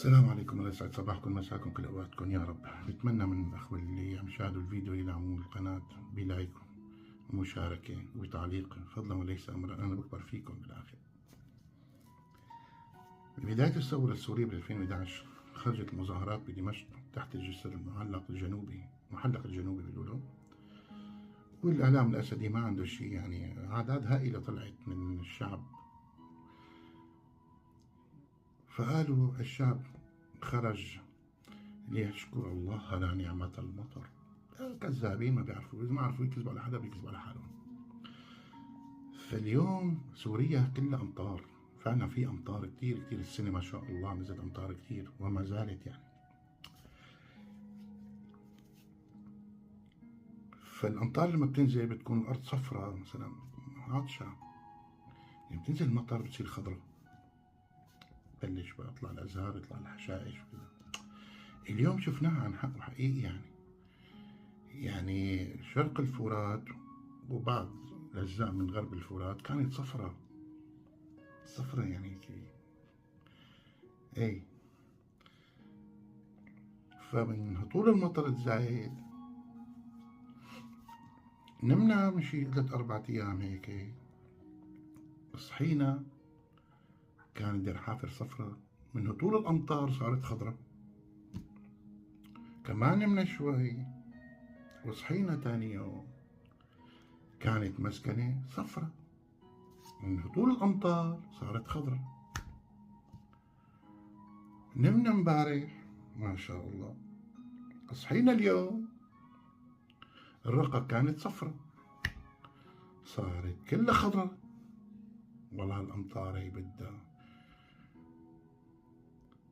السلام عليكم، الله يسعد صباحكم مساكم كل اوقاتكم يا رب. بتمنى من الاخوه اللي عم يشاهدوا الفيديو يدعموا القناه بلايك ومشاركه وتعليق فضلا وليس امرا، انا بكبر فيكم بالاخر. ببدايه الثوره السوريه ب 2011 خرجت المظاهرات بدمشق تحت الجسر المحلق الجنوبي بيقولوا، والاعلام الاسدي ما عنده شيء، يعني اعداد هائله طلعت من الشعب، فقالوا الشعب خرج ليشكر الله على نعمة المطر. كذابين، ما بيعرفوا، إذا ما عرفوا يكذبوا على حدا بيكذبوا على حالهم. فاليوم سوريا كلها أمطار، فعلا في أمطار كتير كتير السنة ما شاء الله، نزلت أمطار كتير وما زالت يعني. فالأمطار لما بتنزل بتكون الأرض صفراء مثلا عطشة، يعني بتنزل المطر بتصير خضراء، بلش بقى يطلع الأزهار يطلع الحشائش وكذا. اليوم شفناها عن حق وحقيقي، يعني شرق الفرات وبعض الأجزاء من غرب الفرات كانت صفراء يعني اي. فمن هطول المطر الزايد نمنا مشي 3-4 أيام هيك، صحينا كانت دير حافر صفراء، من هطول الأمطار صارت خضراء. كمان نمنا شوي وصحينا تاني يوم كانت مسكنة صفراء، من هطول الأمطار صارت خضراء. نمنا امبارح ما شاء الله، صحينا اليوم الرقة كانت صفراء صارت كلها خضراء. والله الأمطار هي بدها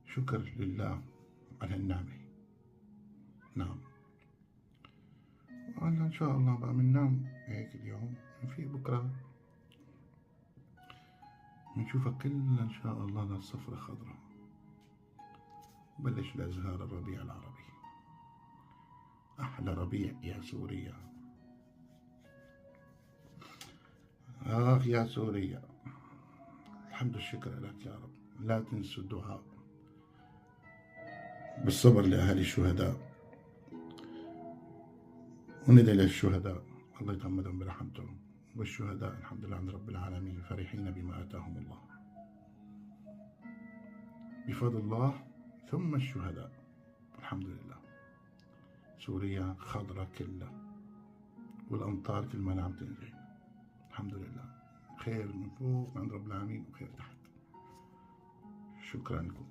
شكر لله على النعمة. نعم، وهلا إن شاء الله بقى بننام هيك اليوم، في بكرة بنشوفها كلها إن شاء الله للصفرة خضراء، بلش الأزهار الربيع العربي. أحلى ربيع يا سوريا، آخ يا سوريا، الحمد والشكر لك يا رب. لا تنسوا الدعاء بالصبر لأهالي الشهداء، وندعي للشهداء الله يتغمدهم برحمته، والشهداء الحمد لله عند رب العالمين فرحين بما آتاهم الله بفضل الله، ثم الشهداء الحمد لله. سوريا خضرة كلها، والأمطار كل ما عم تنزل الحمد لله، خير من فوق عند رب العالمين وخير تحت. شكرا لكم.